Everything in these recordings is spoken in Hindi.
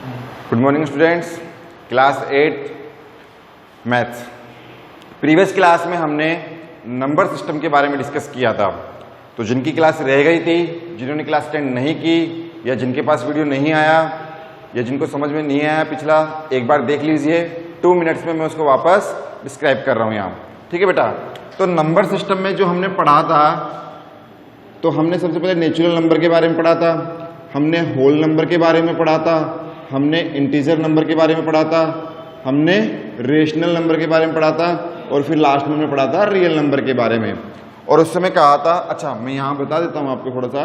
Good morning students, class 8 maths. Previous class में हमने नंबर सिस्टम के बारे में डिस्कस किया था। तो जिनकी क्लास रह गई थी, जिन्होंने क्लास अटेंड नहीं की या जिनके पास वीडियो नहीं आया या जिनको समझ में नहीं आया पिछला, एक बार देख लीजिए। 2 मिनट्स में मैं उसको वापस डिस्क्राइब कर रहा हूँ यहाँ। ठीक है बेटा। तो नंबर सिस्टम में जो हमने पढ़ा था, तो हमने सबसे पहले नेचुरल नंबर के बारे में पढ़ा था, हमने होल नंबर के बारे में पढ़ा था, हमने इंटीजर नंबर के बारे में पढ़ा था, हमने रेशनल नंबर के बारे में पढ़ा था और फिर लास्ट में हमने पढ़ा था रियल नंबर के बारे में। और उस समय कहा था, अच्छा मैं यहाँ बता देता हूँ आपको, थोड़ा सा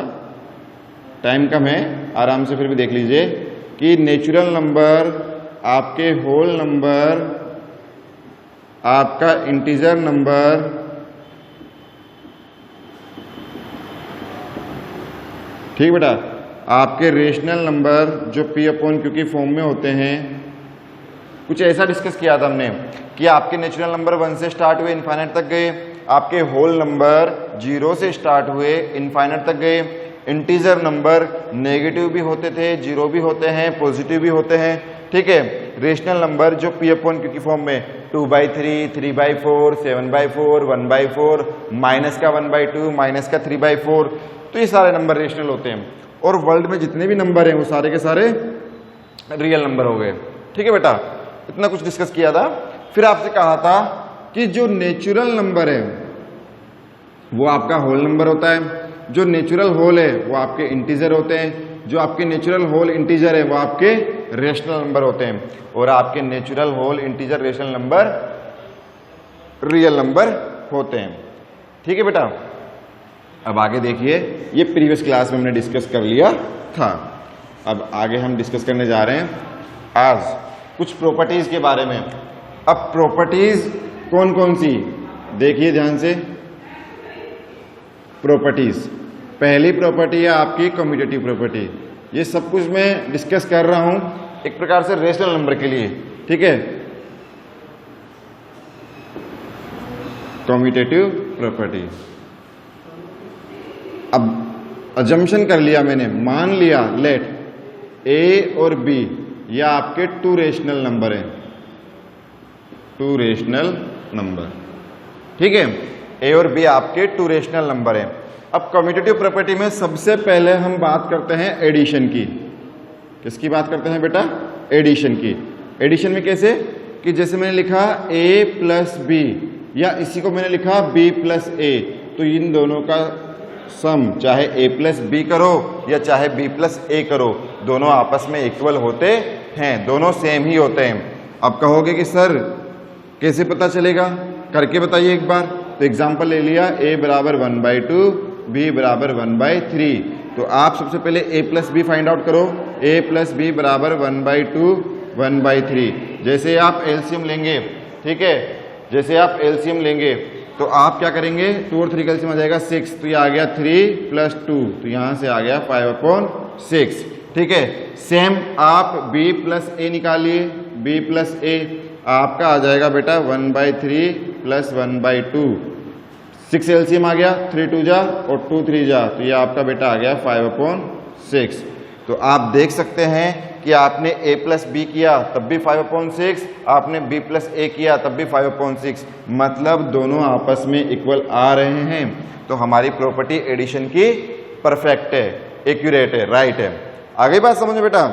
टाइम कम है, आराम से फिर भी देख लीजिए कि नेचुरल नंबर, आपके होल नंबर, आपका इंटीजर नंबर, ठीक बेटा, आपके रेशनल नंबर जो P/Q की फॉर्म में होते हैं, कुछ ऐसा डिस्कस किया था हमने कि आपके नेचुरल नंबर 1 से स्टार्ट हुए इनफाइनाइट तक गए, आपके होल नंबर 0 से स्टार्ट हुए इनफाइनाइट तक गए, इंटीजर नंबर नेगेटिव भी होते थे, 0 भी होते हैं, पॉजिटिव भी होते हैं। ठीक है। रेशनल नंबर जो P/Q की फॉर्म में 2/3, 3/4, 7/4, 1/4, माइनस का 1/2, माइनस का 3/4, तो ये सारे नंबर रेशनल होते हैं। और वर्ल्ड में जितने भी नंबर हैं वो सारे के सारे रियल नंबर हो गए। ठीक है बेटा, इतना कुछ डिस्कस किया था। फिर आपसे कहा था कि जो नेचुरल नंबर है वो आपका होल नंबर होता है, जो नेचुरल होल है वो आपके इंटीजर होते हैं, जो आपके नेचुरल होल इंटीजर है वो आपके रेशनल नंबर होते हैं, और आपके natural whole integer rational number real number होते हैं। ठीक है बेटा। अब आगे देखिए, ये प्रीवियस क्लास में हमने डिस्कस कर लिया था। अब आगे हम डिस्कस करने जा रहे हैं आज कुछ प्रॉपर्टीज के बारे में। अब प्रॉपर्टीज कौन कौन सी, देखिए ध्यान से। प्रॉपर्टीज, पहली प्रॉपर्टी है आपकी कम्यूटेटिव प्रॉपर्टी। ये सब कुछ मैं डिस्कस कर रहा हूं एक प्रकार से रेशनल नंबर के लिए। ठीक है, कम्यूटेटिव प्रॉपर्टी। अब अजम्पशन कर लिया मैंने, मान लिया, लेट ए और बी या आपके 2 रेशनल नंबर हैं, 2 रेशनल नंबर। ठीक है, ए और बी आपके 2 रेशनल नंबर हैं। अब कम्यूटेटिव प्रॉपर्टी में सबसे पहले हम बात करते हैं एडिशन की। किसकी बात करते हैं बेटा? एडिशन की। एडिशन में कैसे कि जैसे मैंने लिखा a प्लस बी, या इसी को मैंने लिखा b प्लस ए, तो इन दोनों का सम चाहे a प्लस बी करो या चाहे b प्लस ए करो, दोनों आपस में इक्वल होते हैं, दोनों सेम ही होते हैं। अब कहोगे कि सर कैसे पता चलेगा, करके बताइए एक बार। तो एग्जांपल ले लिया, a बराबर 1/2, b बराबर 1/3। तो आप सबसे पहले a plus B find out करो। a प्लस बी बराबर 1/2, 1/3। जैसे आप एलसीएम लेंगे, ठीक है, जैसे आप एलसीएम लेंगे तो आप क्या करेंगे, 2 और 3 का एलसीएम आ जाएगा 6, तो ये आ गया 3 + 2, तो यहाँ से आ गया 5/6। ठीक है। सेम आप b प्लस ए निकालिए, b प्लस ए आपका आ जाएगा बेटा 1/3 + 1/2। 6 एलसीएम आ गया, 3 2 जा और 2 3 जा, तो ये आपका बेटा आ गया 5/6। तो आप देख सकते हैं कि आपने a प्लस बी किया तब भी 5/6, आपने b प्लस ए किया तब भी 5/6, मतलब दोनों आपस में इक्वल आ रहे हैं। तो हमारी प्रॉपर्टी एडिशन की परफेक्ट है, एक्यूरेट है, राइट है। आगे बात समझो बेटा।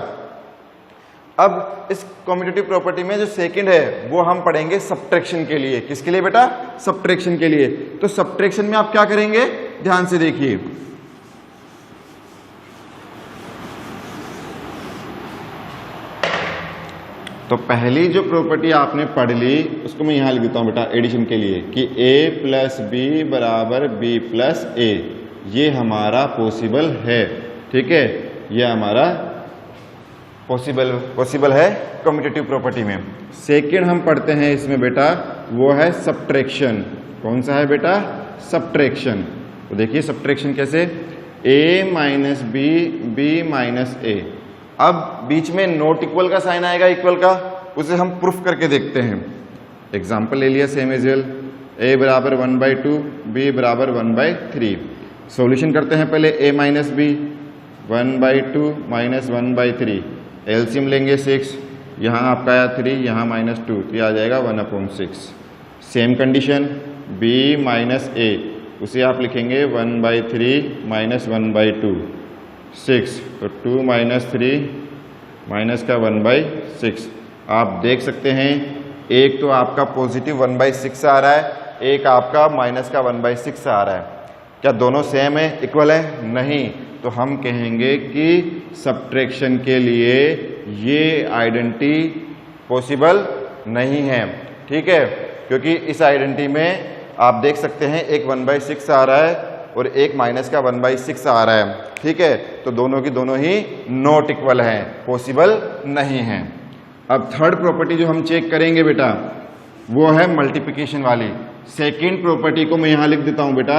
अब इस कम्यूटेटिव प्रॉपर्टी में जो सेकंड है वो हम पढ़ेंगे सब्ट्रैक्शन के लिए। किसके लिए बेटा? सब्ट्रैक्शन के लिए। तो सब्ट्रैक्शन में आप क्या करेंगे, ध्यान से देखिए। तो पहली जो प्रॉपर्टी आपने पढ़ ली उसको मैं यहां लिख देता हूं बेटा एडिशन के लिए, कि a प्लस बी बराबर b प्लस ए, ये हमारा पॉसिबल है। ठीक है, ये हमारा पॉसिबल है कम्यूटेटिव प्रॉपर्टी में। सेकंड हम पढ़ते हैं इसमें बेटा, वो है सब्ट्रैक्शन। कौन सा है बेटा? सब्ट्रैक्शन। तो देखिए सब्ट्रैक्शन कैसे, a minus B, b minus A. अब बीच में नॉट इक्वल का साइन आएगा, इक्वल का, उसे हम प्रूफ करके देखते हैं। एग्जाम्पल ले लिया सेम एज वेल, a बराबर 1/2, b बराबर 1/3। सॉल्यूशन करते हैं पहले a minus B, 1/2 minus 1/3, LCM लेंगे 6, यहाँ आपका आया 3, यहाँ -2, तो ये आ जाएगा 1/6। Same condition b minus a, उसे आप लिखेंगे 1/3 माइनस 1/2, 6, तो 2 - 3 माइनस का 1/6। आप देख सकते हैं एक तो आपका पॉजिटिव 1/6 आ रहा है, एक आपका माइनस का 1/6 आ रहा है। क्या दोनों सेम है, इक्वल है? नहीं। तो हम कहेंगे कि सब्ट्रैक्शन के लिए ये आइडेंटिटी पॉसिबल नहीं है। ठीक है, क्योंकि इस आइडेंटिटी में आप देख सकते हैं एक 1/6 आ रहा है और एक माइनस का 1/6 आ रहा है। ठीक है, तो दोनों की दोनों ही नॉट इक्वल हैं, पॉसिबल नहीं है। अब थर्ड प्रॉपर्टी जो हम चेक करेंगे बेटा वो है मल्टीप्लिकेशन वाली। सेकेंड प्रॉपर्टी को मैं यहां लिख देता हूं बेटा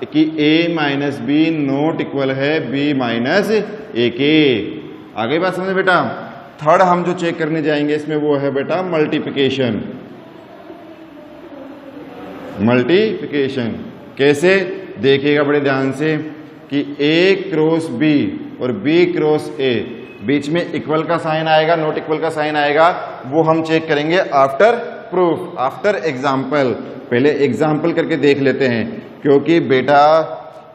कि a minus B not equal है b माइनस a के। आगे बात समझे बेटा। थर्ड हम जो चेक करने जाएंगे इसमें वो है बेटा मल्टीप्लिकेशन। मल्टीप्लिकेशन कैसे देखिएगा बड़े ध्यान से कि a क्रॉस b और b क्रॉस a बीच में इक्वल का साइन आएगा, नॉट इक्वल का साइन आएगा, वो हम चेक करेंगे आफ्टर प्रूफ, आफ्टर एग्जाम्पल। पहले एग्जाम्पल करके देख लेते हैं, क्योंकि बेटा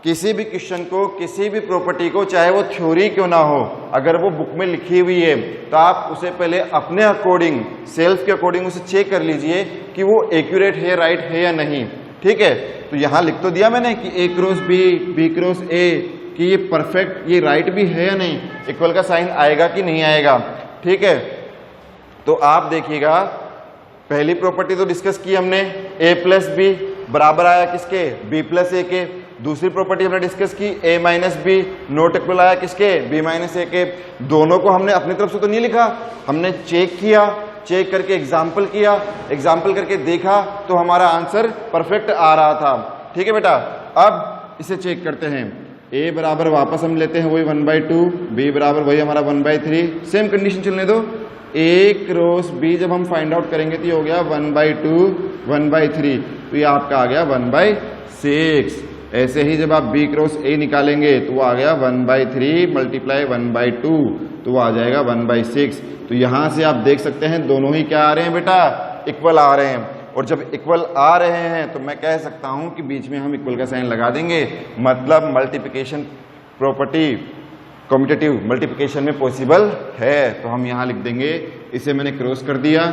किसी भी क्वेश्चन को, किसी भी प्रॉपर्टी को, चाहे वो थ्योरी क्यों ना हो, अगर वो बुक में लिखी हुई है तो आप उसे पहले अपने अकॉर्डिंग, सेल्फ के अकॉर्डिंग उसे चेक कर लीजिए कि वो एक्यूरेट है, राइट है या नहीं। ठीक है, तो यहां लिख तो दिया मैंने कि a cross b, b cross a, कि ये परफेक्ट, ये राइट भी है या नहीं, इक्वल का साइन आएगा कि नहीं आएगा। ठीक है, तो आप देखिएगा पहली प्रॉपर्टी तो डिस्कस की हमने, a प्लस बी बराबर आया किसके, b प्लस a के। दूसरी प्रॉपर्टी हमने डिस्कस की a minus B not equal आया किसके, b माइनस a के। दोनों को हमने अपनी तरफ से तो नहीं लिखा, हमने चेक किया, चेक करके एग्जाम्पल किया, एग्जाम्पल करके देखा तो हमारा आंसर परफेक्ट आ रहा था। ठीक है बेटा, अब इसे चेक करते हैं। a बराबर वापस हम लेते हैं वही 1/2, b बराबर वही हमारा 1/3। सेम कंडीशन चलने दो। a क्रॉस b जब हम फाइंड आउट करेंगे तो ये हो गया 1/2 1/3, तो ये आपका आ गया 1/6। ऐसे ही जब आप b क्रॉस a निकालेंगे तो वो आ गया 1/3 मल्टीप्लाई 1/2, तो वो आ जाएगा 1/6। तो यहां से आप देख सकते हैं दोनों ही क्या आ रहे हैं बेटा, इक्वल आ रहे हैं। और जब इक्वल आ रहे हैं तो मैं कह सकता हूं कि बीच में हम इक्वल का साइन लगा देंगे, मतलब मल्टीप्लिकेशन प्रॉपर्टी कम्यूटेटिव मल्टीप्लिकेशन में पॉसिबल है। तो हम यहां लिख देंगे, इसे मैंने क्रॉस कर दिया,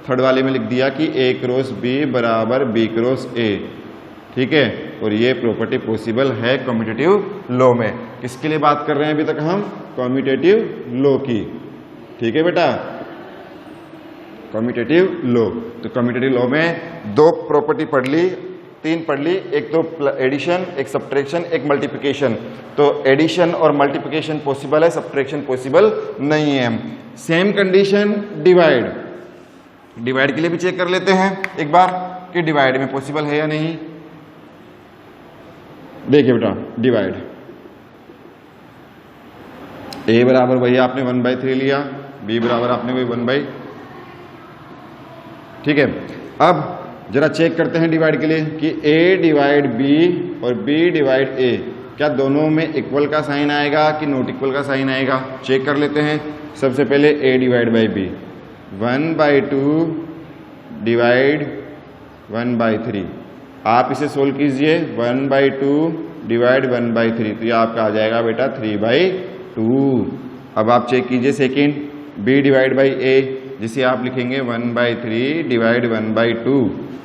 थर्ड वाले में लिख दिया कि a क्रॉस b बराबर b क्रॉस a। ठीक है, और ये प्रॉपर्टी पॉसिबल है कम्यूटेटिव लॉ में। किसके लिए बात कर रहे हैं अभी तक हम, कम्यूटेटिव लॉ की। ठीक है बेटा, कम्यूटेटिव लॉ। तो कम्यूटेटिव लॉ में दो प्रॉपर्टी पढ़ ली, तीन पढ़ ली, एक तो एडिशन, एक सब्ट्रैक्शन, एक मल्टीप्लिकेशन। तो एडिशन और मल्टीप्लिकेशन पॉसिबल है, सब्ट्रैक्शन पॉसिबल नहीं है। सेम कंडीशन डिवाइड, डिवाइड के लिए भी चेक कर लेते हैं एक बार कि डिवाइड में पॉसिबल है या नहीं। देखिए बेटा, डिवाइड a बराबर वही आपने 1/3 लिया, b बराबर आपने वही 1/। ठीक है, अब जरा चेक करते हैं डिवाइड के लिए कि a डिवाइड b और b डिवाइड a, क्या दोनों में इक्वल का साइन आएगा कि नॉट इक्वल का साइन आएगा। चेक कर लेते हैं। सबसे पहले a divide by b, 1/2 divide 1/3। आप इसे सोल्व कीजिए, 1/2 डिवाइड 1/3, तो ये आपका आ जाएगा बेटा 3/2। अब आप चेक कीजिए second, b divide by a, जिसे आप लिखेंगे 1/3 डिवाइड 1/2,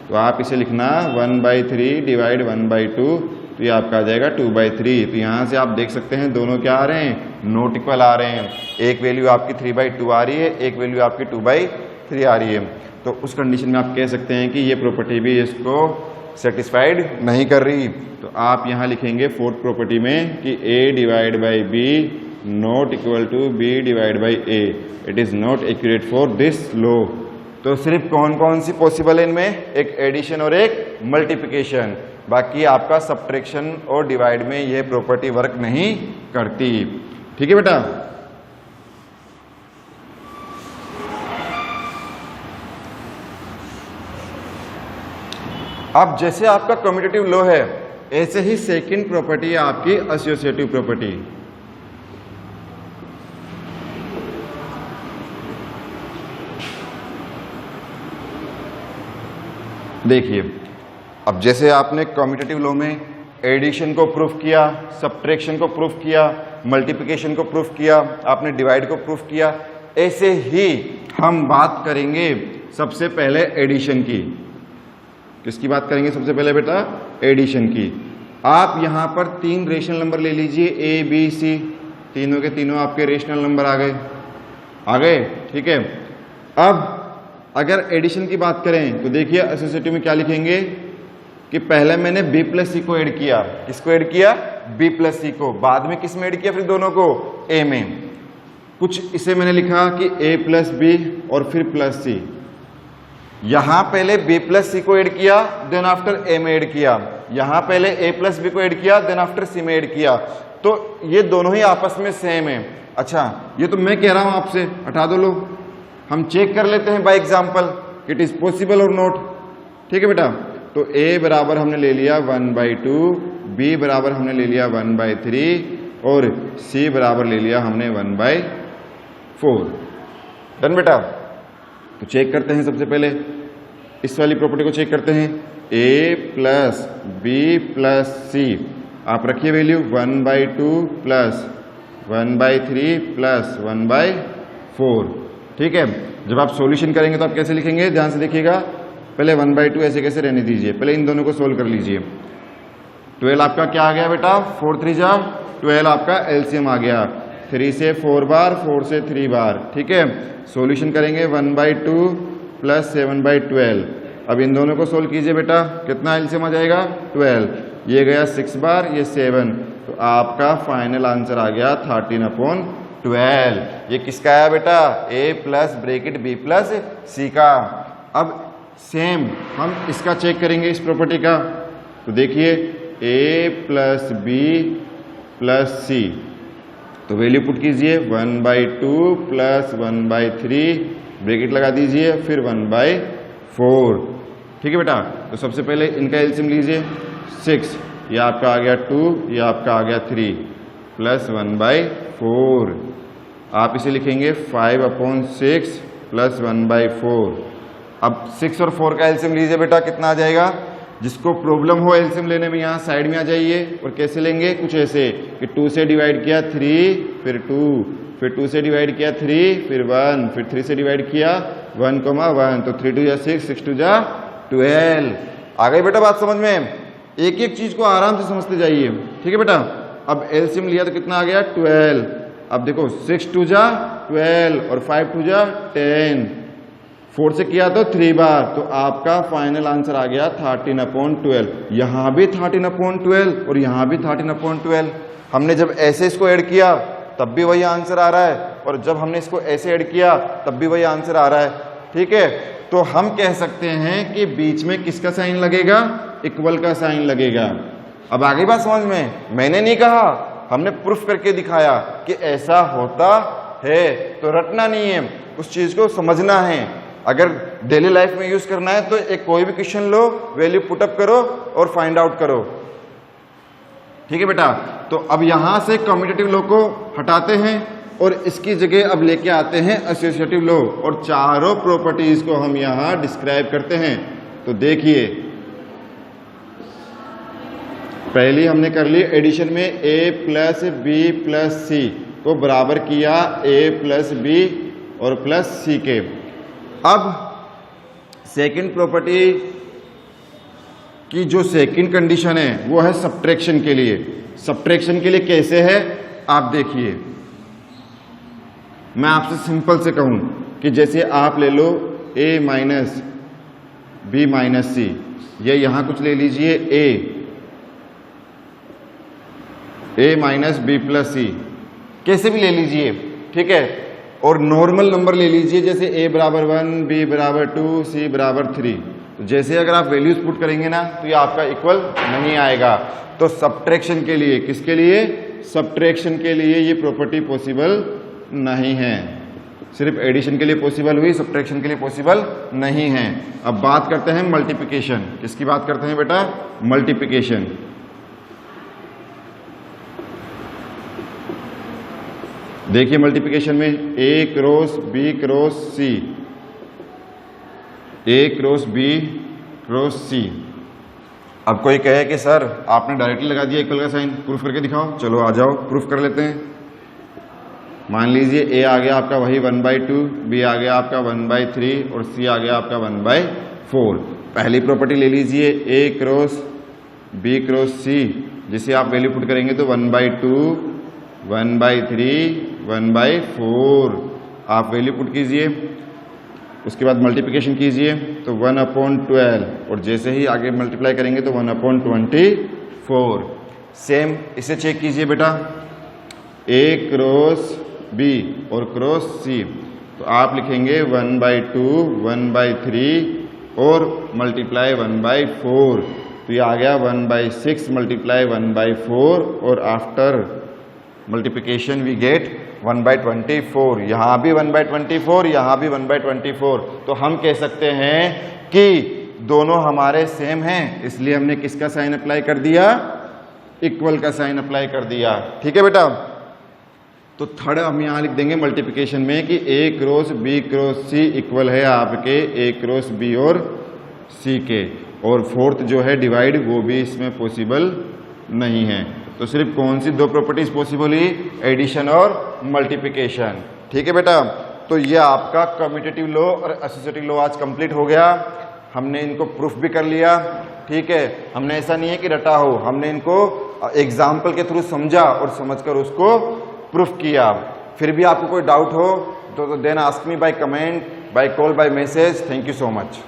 तो आप इसे लिखना 1/3 डिवाइड 1/2, तो ये आपका आ जाएगा 2/3। तो यहाँ से आप देख सकते हैं दोनों क्या आ रहे हैं, नॉट इक्वल आ रहे हैं। एक वैल्यू आपकी 3/2 आ रही है, एक वैल्यू आपकी 2/3 आ रही है। तो उस कंडीशन में आप कह सकते हैं कि ये प्रॉपर्टी भी इसको सेटिस्फाइड नहीं कर रही। तो आप यहाँ लिखेंगे फोर्थ प्रॉपर्टी में कि a divide by b not equal to b divide by a, it is not accurate for this law. तो सिर्फ कौन कौन सी पॉसिबल है इनमें, एक एडिशन और एक मल्टीप्लिकेशन, बाकी आपका सब्ट्रैक्शन और डिवाइड में यह प्रॉपर्टी वर्क नहीं करती। ठीक है बेटा, अब जैसे आपका कम्यूटेटिव लॉ है, ऐसे ही सेकंड प्रॉपर्टी है आपकी एसोसिएटिव प्रॉपर्टी। देखिए, अब जैसे आपने कम्यूटेटिव लॉ में एडिशन को प्रूफ किया, सब्ट्रैक्शन को प्रूफ किया, मल्टीप्लिकेशन को प्रूफ किया, आपने डिवाइड को प्रूफ किया, ऐसे ही हम बात करेंगे सबसे पहले एडिशन की। किसकी बात करेंगे सबसे पहले बेटा? एडिशन की। आप यहां पर 3 रेशनल नंबर ले लीजिए, ए बी सी, तीनों के तीनों आपके रेशनल नंबर आ गए, ठीक है। अब अगर एडिशन की बात करें तो देखिए एसोसिएटिव में क्या लिखेंगे कि पहले मैंने b प्लस सी को ऐड किया। किसको ऐड किया? b प्लस सी को। बाद में किस में ऐड किया? फिर दोनों को a में। कुछ इसे मैंने लिखा कि a प्लस बी और फिर प्लस सी। यहां पहले b प्लस सी को ऐड किया, देन आफ्टर a में ऐड किया। यहां पहले a प्लस बी को ऐड किया, देन आफ्टर c में ऐड किया। तो ये दोनों ही आपस में सेम है। अच्छा, ये तो मैं कह रहा हूं आपसे, हटा दो लोग, हम चेक कर लेते हैं by example it is possible और नॉट। ठीक है बेटा, तो a बराबर हमने ले लिया 1/2, b बराबर हमने ले लिया 1/3 और c बराबर ले लिया हमने 1/4। डन बेटा। तो चेक करते हैं, सबसे पहले इस वाली प्रॉपर्टी को चेक करते हैं। a प्लस बी प्लस सी, आप रखिए वैल्यू 1/2 प्लस 1/3 प्लस 1/4। ठीक है, जब आप सॉल्यूशन करेंगे तो आप कैसे लिखेंगे? ध्यान से देखिएगा। पहले 1/2 ऐसे कैसे रहने दीजिए, पहले इन दोनों को सोल्व कर लीजिए। 12 आपका क्या आ गया बेटा? 4 3 जा 12 आपका एलसीएम आ गया। 3 से 4 बार, 4 से 3 बार। ठीक है, सॉल्यूशन करेंगे 1/2 प्लस 7/12। अब इन दोनों को सोल्व कीजिए बेटा, कितना एलसीएम आ जाएगा? 12। ये गया 6 बार, ये 7, तो आपका फाइनल आंसर आ गया 13/12। ये किसका आया बेटा? a plus bracket b plus c का। अब सेम हम इसका चेक करेंगे, इस प्रॉपर्टी का। तो देखिए a प्लस बी प्लस सी, तो वैल्यू पुट कीजिए 1/2 प्लस 1/3, ब्रैकेट लगा दीजिए, फिर 1/4। ठीक है बेटा, तो सबसे पहले इनका एलसीएम लीजिए 6, ये आपका आ गया 2, ये आपका आ गया 3 प्लस 1/4। आप इसे लिखेंगे 5/6 प्लस 1/4। अब 6 और 4 का एलसीएम लीजिए बेटा, कितना आ जाएगा? जिसको प्रॉब्लम हो एलसीएम लेने में यहाँ साइड में आ जाइए। और कैसे लेंगे? कुछ ऐसे कि 2 से डिवाइड किया 3, फिर 2, फिर 2 से डिवाइड किया 3, फिर 1, फिर 3 से डिवाइड किया 1, 1, तो 3 2 जा 6, 6 2 जा 12। आ गई बेटा बात समझ में? एक एक चीज को आराम से समझते जाइए। ठीक है बेटा, अब एलसीएम लिया तो कितना आ गया? 12। अब देखो 6 2 जा 12 और 5 2 जा 10, 4 से किया तो 3 बार, तो आपका फाइनल आंसर आ गया 13/12। यहां भी 13/12 और यहां भी 13/12। हमने जब ऐसे इसको ऐड किया तब भी वही आंसर आ रहा है, और जब हमने इसको ऐसे ऐड किया तब भी वही आंसर आ रहा है। ठीक है, तो हम कह सकते हैं कि बीच में किसका साइन लगेगा? इक्वल का साइन लगेगा। अब आगे बात समझ में? मैंने नहीं कहा, हमने प्रूफ करके दिखाया कि ऐसा होता है। तो रटना नहीं है, उस चीज को समझना है। अगर डेली लाइफ में यूज करना है तो एक कोई भी क्वेश्चन लो, वैल्यू पुटअप करो और फाइंड आउट करो। ठीक है बेटा, तो अब यहां से कम्यूटेटिव लॉ को हटाते हैं और इसकी जगह अब लेके आते हैं एसोसिएटिव लॉ, और चारों प्रॉपर्टीज को हम यहां डिस्क्राइब करते हैं। तो देखिए, पहली हमने कर ली एडिशन में a प्लस बी प्लस सी को बराबर किया a प्लस बी और प्लस सी के। अब सेकंड प्रॉपर्टी की जो सेकंड कंडीशन है वो है सब्ट्रैक्शन के लिए। सब्ट्रैक्शन के लिए कैसे है आप देखिए। मैं आपसे सिंपल से कहूं कि जैसे आप ले लो a माइनस बी माइनस सी, ये यहां कुछ ले लीजिए a माइनस बी प्लस सी, कैसे भी ले लीजिए। ठीक है, और नॉर्मल नंबर ले लीजिए, जैसे a बराबर 1, b बराबर 2, c बराबर 3। तो जैसे अगर आप वैल्यूज पुट करेंगे ना तो ये आपका इक्वल नहीं आएगा। तो सब्ट्रैक्शन के लिए, किसके लिए? सब्ट्रैक्शन के लिए ये प्रॉपर्टी पॉसिबल नहीं है। सिर्फ एडिशन के लिए पॉसिबल हुई, सब्ट्रैक्शन के लिए पॉसिबल नहीं है। अब बात करते हैं मल्टीप्लिकेशन। किसकी बात करते हैं बेटा? मल्टीप्लिकेशन। देखिए मल्टीप्लिकेशन में a cross b cross c, a cross b cross C. अब कोई कहे कि सर आपने डायरेक्टली लगा दिया इक्वल का साइन, प्रूफ करके दिखाओ। चलो आ जाओ, प्रूफ कर लेते हैं। मान लीजिए ए आ गया आपका वही 1/2, बी आ गया आपका 1/3 और सी आ गया आपका 1/4। पहली प्रॉपर्टी ले लीजिए ए क्रॉस बी क्रॉस सी, जिसे आप वैल्यू पुट करेंगे तो 1/2, 1/3, 1/4 आप वैल्यू पुट कीजिए। उसके बाद मल्टीप्लिकेशन कीजिए तो 1/12 और जैसे ही आगे मल्टीप्लाई करेंगे तो 1/24। सेम इसे चेक कीजिए बेटा, ए क्रॉस बी और क्रॉस सी, तो आप लिखेंगे 1/2, 1/3 और मल्टीप्लाई 1/4, तो ये आ गया 1/6 मल्टीप्लाई 1/4 और आफ्टर मल्टीप्लिकेशन वी गेट 1/24। यहाँ भी 1/24, यहाँ भी 1/24। तो हम कह सकते हैं कि दोनों हमारे सेम हैं, इसलिए हमने किसका साइन अप्लाई कर दिया, इक्वल का साइन अप्लाई कर दिया। ठीक है बेटा, तो थर्ड हम यहाँ लिख देंगे मल्टीप्लिकेशन में कि ए क्रॉस बी क्रॉस सी इक्वल है आपके ए क्रॉस बी और सी के, और फोर्थ जो है डिवाइड वो भी इसमें पॉसिबल नहीं है। तो सिर्फ कौन सी दो प्रॉपर्टीज पॉसिबल हुई, एडिशन और मल्टीप्लिकेशन। ठीक है बेटा, तो ये आपका कम्यूटेटिव लॉ और एसोसिएटिव लॉ आज कंप्लीट हो गया। हमने इनको प्रूफ भी कर लिया। ठीक है, हमने ऐसा नहीं है कि रटा हो, हमने इनको एग्जाम्पल के थ्रू समझा और समझकर उसको प्रूफ किया। फिर भी आपको कोई डाउट हो तो then ask me by comment, by call, by message. Thank you so much.